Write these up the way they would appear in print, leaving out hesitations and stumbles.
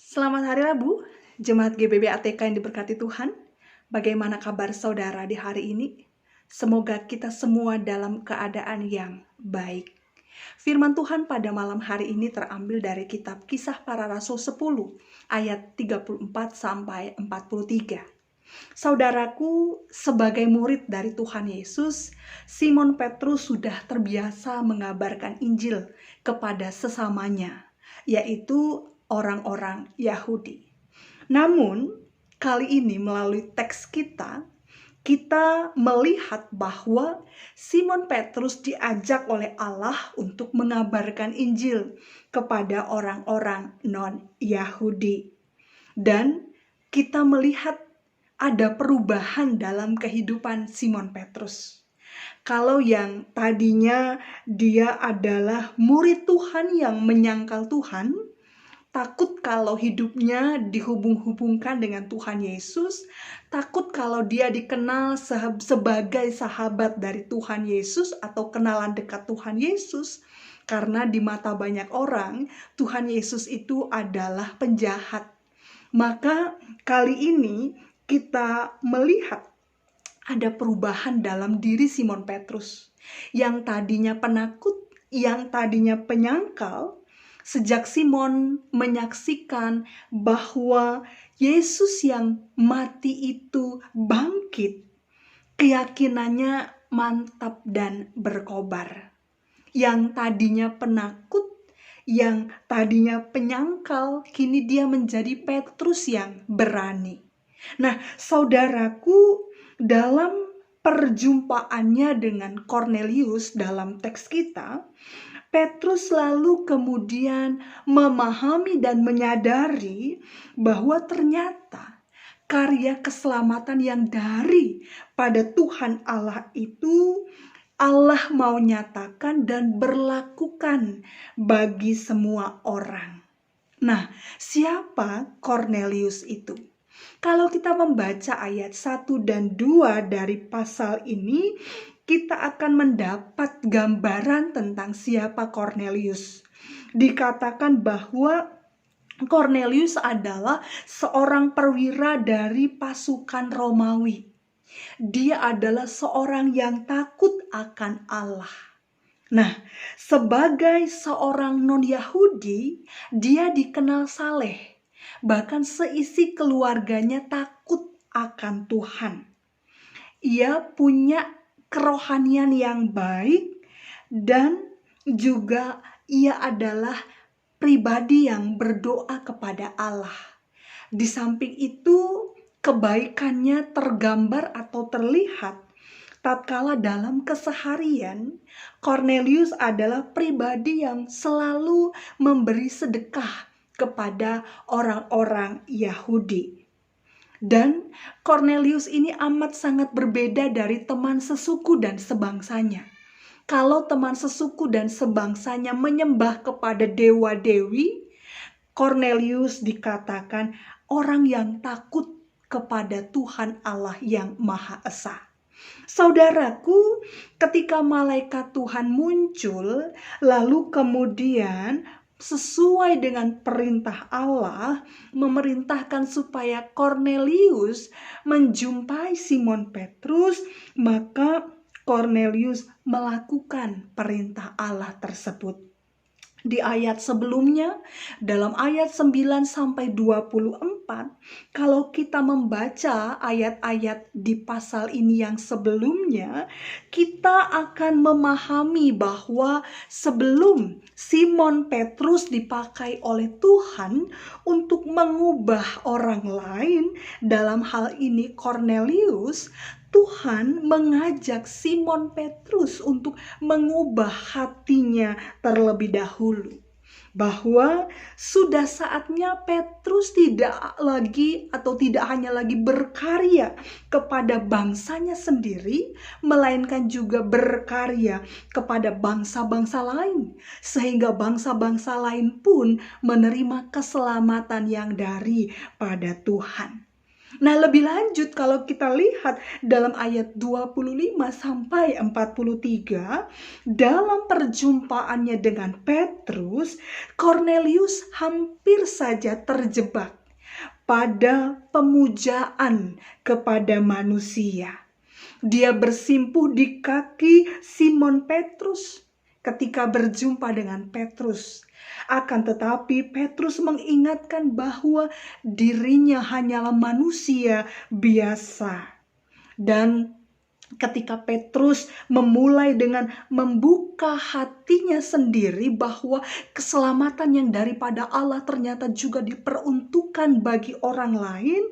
Selamat Hari Rabu, Jemaat GBB ATK yang diberkati Tuhan. Bagaimana kabar saudara di hari ini? Semoga kita semua dalam keadaan yang baik. Firman Tuhan pada malam hari ini terambil dari kitab Kisah Para Rasul 10 ayat 34 sampai 43. Saudaraku, sebagai murid dari Tuhan Yesus, Simon Petrus sudah terbiasa mengabarkan Injil kepada sesamanya, yaitu orang-orang Yahudi. Namun, kali ini melalui teks kita melihat bahwa Simon Petrus diajak oleh Allah untuk mengabarkan Injil kepada orang-orang non-Yahudi. Dan kita melihat ada perubahan dalam kehidupan Simon Petrus. Kalau yang tadinya dia adalah murid Tuhan yang menyangkal Tuhan, takut kalau hidupnya dihubung-hubungkan dengan Tuhan Yesus, takut kalau dia dikenal sebagai sahabat dari Tuhan Yesus atau kenalan dekat Tuhan Yesus, karena di mata banyak orang, Tuhan Yesus itu adalah penjahat. Maka kali ini kita melihat ada perubahan dalam diri Simon Petrus, yang tadinya penakut, yang tadinya penyangkal. Sejak Simon menyaksikan bahwa Yesus yang mati itu bangkit, keyakinannya mantap dan berkobar. Yang tadinya penakut, yang tadinya penyangkal, kini dia menjadi Petrus yang berani. Nah, saudaraku, dalam perjumpaannya dengan Kornelius dalam teks kita, Petrus lalu kemudian memahami dan menyadari bahwa ternyata karya keselamatan yang dari pada Tuhan Allah itu Allah mau nyatakan dan berlakukan bagi semua orang. Nah, siapa Kornelius itu? Kalau kita membaca ayat 1 dan 2 dari pasal ini, kita akan mendapat gambaran tentang siapa Kornelius. Dikatakan bahwa Kornelius adalah seorang perwira dari pasukan Romawi. Dia adalah seorang yang takut akan Allah. Nah, sebagai seorang non-Yahudi, dia dikenal saleh. Bahkan seisi keluarganya takut akan Tuhan. Ia punya kerohanian yang baik dan juga ia adalah pribadi yang berdoa kepada Allah. Di samping itu, kebaikannya tergambar atau terlihat tatkala dalam keseharian. Kornelius adalah pribadi yang selalu memberi sedekah kepada orang-orang Yahudi. Dan Kornelius ini amat sangat berbeda dari teman sesuku dan sebangsanya. Kalau teman sesuku dan sebangsanya menyembah kepada dewa-dewi, Kornelius dikatakan orang yang takut kepada Tuhan Allah yang Maha Esa. Saudaraku, ketika malaikat Tuhan muncul, lalu kemudian sesuai dengan perintah Allah, memerintahkan supaya Kornelius menjumpai Simon Petrus, maka Kornelius melakukan perintah Allah tersebut. Di ayat sebelumnya, dalam ayat 9 sampai 24, kalau kita membaca ayat-ayat di pasal ini yang sebelumnya, kita akan memahami bahwa sebelum Simon Petrus dipakai oleh Tuhan untuk mengubah orang lain, dalam hal ini Kornelius, Tuhan mengajak Simon Petrus untuk mengubah hatinya terlebih dahulu. Bahwa sudah saatnya Petrus tidak lagi atau tidak hanya lagi berkarya kepada bangsanya sendiri, melainkan juga berkarya kepada bangsa-bangsa lain. Sehingga bangsa-bangsa lain pun menerima keselamatan yang dari pada Tuhan. Nah, lebih lanjut kalau kita lihat dalam ayat 25 sampai 43, dalam perjumpaannya dengan Petrus, Kornelius hampir saja terjebak pada pemujaan kepada manusia. Dia bersimpuh di kaki Simon Petrus ketika berjumpa dengan Petrus. Akan tetapi Petrus mengingatkan bahwa dirinya hanyalah manusia biasa. Dan ketika Petrus memulai dengan membuka hatinya sendiri bahwa keselamatan yang daripada Allah ternyata juga diperuntukkan bagi orang lain,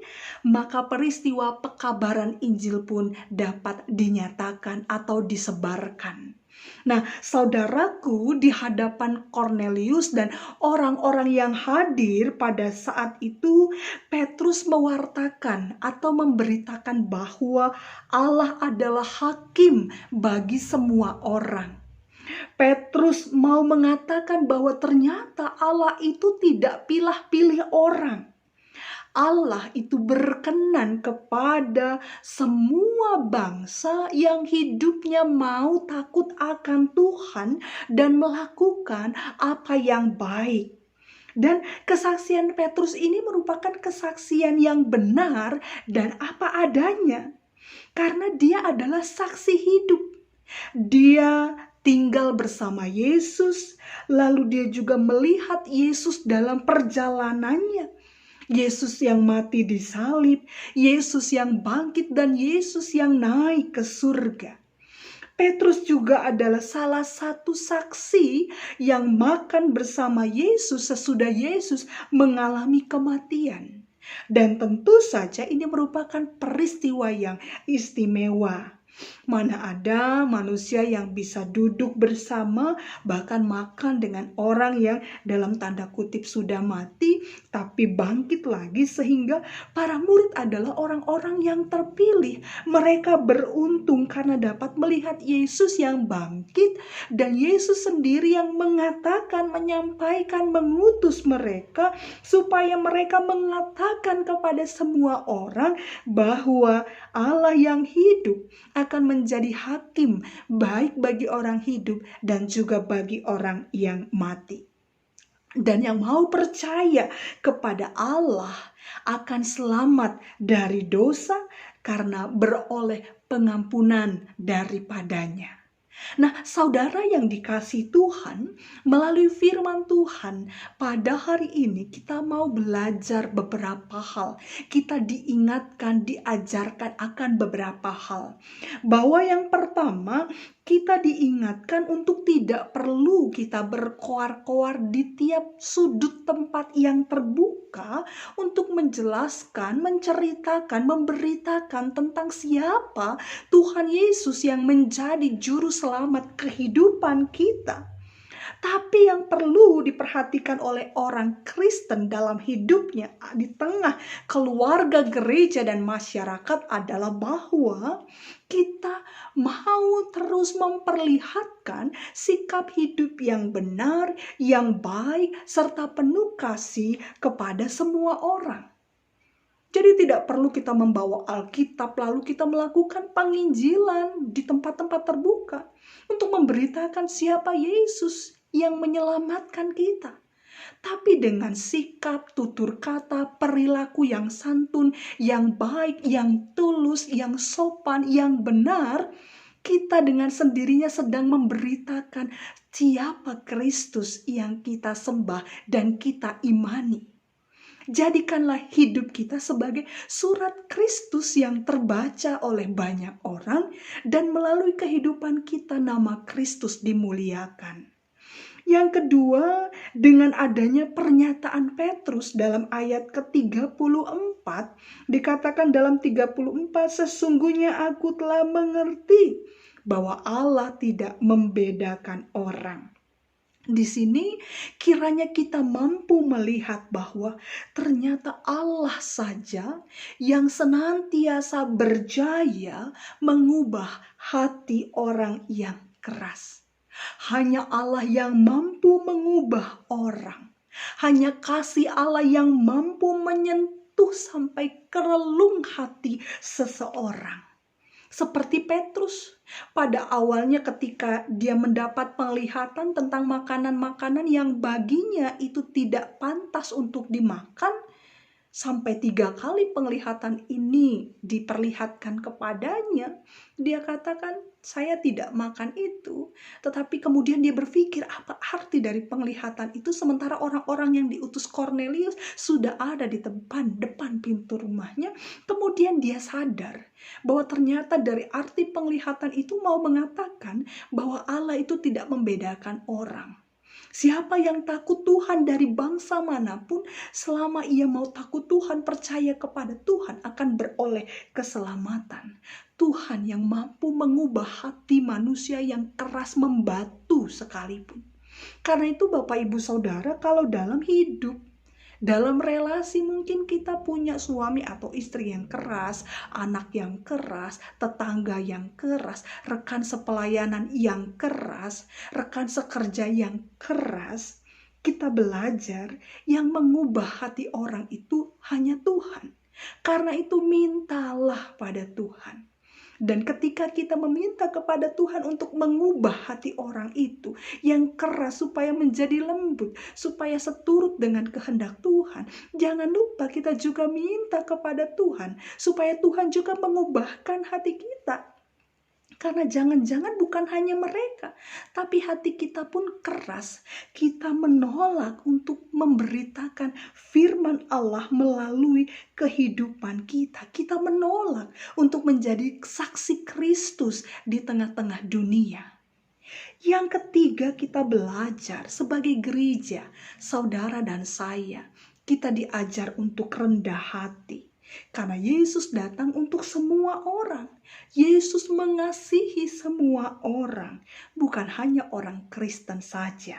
maka peristiwa pekabaran Injil pun dapat dinyatakan atau disebarkan. Nah, saudaraku, di hadapan Kornelius dan orang-orang yang hadir pada saat itu, Petrus mewartakan atau memberitakan bahwa Allah adalah hakim bagi semua orang. Petrus mau mengatakan bahwa ternyata Allah itu tidak pilih-pilih orang. Allah itu berkenan kepada semua bangsa yang hidupnya mau takut akan Tuhan dan melakukan apa yang baik. Dan kesaksian Petrus ini merupakan kesaksian yang benar dan apa adanya. Karena dia adalah saksi hidup. Dia tinggal bersama Yesus, lalu dia juga melihat Yesus dalam perjalanannya. Yesus yang mati di salib, Yesus yang bangkit, dan Yesus yang naik ke surga. Petrus juga adalah salah satu saksi yang makan bersama Yesus sesudah Yesus mengalami kematian. Dan tentu saja ini merupakan peristiwa yang istimewa. Mana ada manusia yang bisa duduk bersama, bahkan makan dengan orang yang dalam tanda kutip sudah mati, tapi bangkit lagi, sehingga para murid adalah orang-orang yang terpilih. Mereka beruntung karena dapat melihat Yesus yang bangkit, dan Yesus sendiri yang mengatakan, menyampaikan, mengutus mereka, supaya mereka mengatakan kepada semua orang bahwa Allah yang hidup akan menjadi hakim baik bagi orang hidup dan juga bagi orang yang mati. Dan yang mau percaya kepada Allah akan selamat dari dosa karena beroleh pengampunan daripadanya. Nah, saudara yang dikasihi Tuhan, melalui firman Tuhan, pada hari ini kita mau belajar beberapa hal. Kita diingatkan, diajarkan akan beberapa hal. Bahwa yang pertama, kita diingatkan untuk tidak perlu kita berkoar-koar di tiap sudut tempat yang terbuka untuk menjelaskan, menceritakan, memberitakan tentang siapa Tuhan Yesus yang menjadi juru selamat kehidupan kita. Tapi yang perlu diperhatikan oleh orang Kristen dalam hidupnya di tengah keluarga gereja dan masyarakat adalah bahwa kita mau terus memperlihatkan sikap hidup yang benar, yang baik, serta penuh kasih kepada semua orang. Jadi tidak perlu kita membawa Alkitab lalu kita melakukan penginjilan di tempat-tempat terbuka untuk memberitakan siapa Yesus yang menyelamatkan kita. Tapi dengan sikap, tutur kata, perilaku yang santun, yang baik, yang tulus, yang sopan, yang benar, kita dengan sendirinya sedang memberitakan siapa Kristus yang kita sembah dan kita imani. Jadikanlah hidup kita sebagai surat Kristus yang terbaca oleh banyak orang, dan melalui kehidupan kita nama Kristus dimuliakan. Yang kedua, dengan adanya pernyataan Petrus dalam ayat ke-34, dikatakan dalam 34, sesungguhnya aku telah mengerti bahwa Allah tidak membedakan orang. Di sini kiranya kita mampu melihat bahwa ternyata Allah saja yang senantiasa berjaya mengubah hati orang yang keras. Hanya Allah yang mampu mengubah orang. Hanya kasih Allah yang mampu menyentuh menyentuh sampai ke relung hati seseorang. Seperti Petrus, pada awalnya ketika dia mendapat penglihatan tentang makanan-makanan yang baginya itu tidak pantas untuk dimakan, sampai 3 kali penglihatan ini diperlihatkan kepadanya, dia katakan, saya tidak makan itu. Tetapi kemudian dia berpikir, apa arti dari penglihatan itu sementara orang-orang yang diutus Kornelius sudah ada di depan pintu rumahnya. Kemudian dia sadar bahwa ternyata dari arti penglihatan itu mau mengatakan bahwa Allah itu tidak membedakan orang. Siapa yang takut Tuhan dari bangsa manapun, selama ia mau takut Tuhan, percaya kepada Tuhan, akan beroleh keselamatan. Tuhan yang mampu mengubah hati manusia yang keras membatu sekalipun. Karena itu Bapak Ibu Saudara, kalau dalam hidup, dalam relasi mungkin kita punya suami atau istri yang keras, anak yang keras, tetangga yang keras, rekan sepelayanan yang keras, rekan sekerja yang keras. Kita belajar yang mengubah hati orang itu hanya Tuhan. Karena itu mintalah pada Tuhan. Dan ketika kita meminta kepada Tuhan untuk mengubah hati orang itu yang keras supaya menjadi lembut, supaya seturut dengan kehendak Tuhan, jangan lupa kita juga minta kepada Tuhan supaya Tuhan juga mengubahkan hati kita. Karena jangan-jangan bukan hanya mereka, tapi hati kita pun keras. Kita menolak untuk memberitakan firman Allah melalui kehidupan kita. Kita menolak untuk menjadi saksi Kristus di tengah-tengah dunia. Yang ketiga, kita belajar sebagai gereja, saudara dan saya, kita diajar untuk rendah hati. Karena Yesus datang untuk semua orang. Yesus mengasihi semua orang, bukan hanya orang Kristen saja.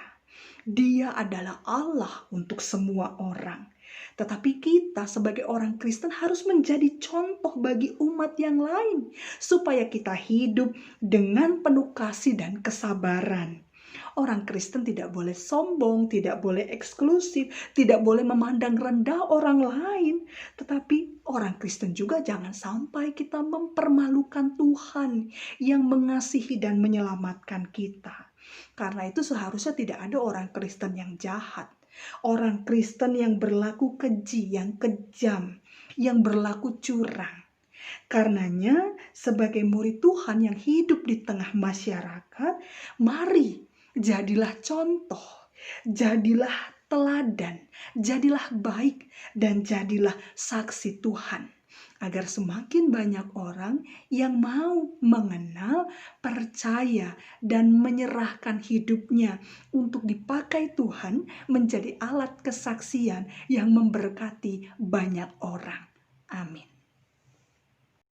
Dia adalah Allah untuk semua orang. Tetapi kita sebagai orang Kristen harus menjadi contoh bagi umat yang lain, supaya kita hidup dengan penuh kasih dan kesabaran. Orang Kristen tidak boleh sombong, tidak boleh eksklusif, tidak boleh memandang rendah orang lain. Tetapi orang Kristen juga jangan sampai kita mempermalukan Tuhan yang mengasihi dan menyelamatkan kita. Karena itu seharusnya tidak ada orang Kristen yang jahat. Orang Kristen yang berlaku keji, yang kejam, yang berlaku curang. Karenanya sebagai murid Tuhan yang hidup di tengah masyarakat, mari jadilah contoh, jadilah teladan, jadilah baik, dan jadilah saksi Tuhan. Agar semakin banyak orang yang mau mengenal, percaya, dan menyerahkan hidupnya untuk dipakai Tuhan menjadi alat kesaksian yang memberkati banyak orang. Amin.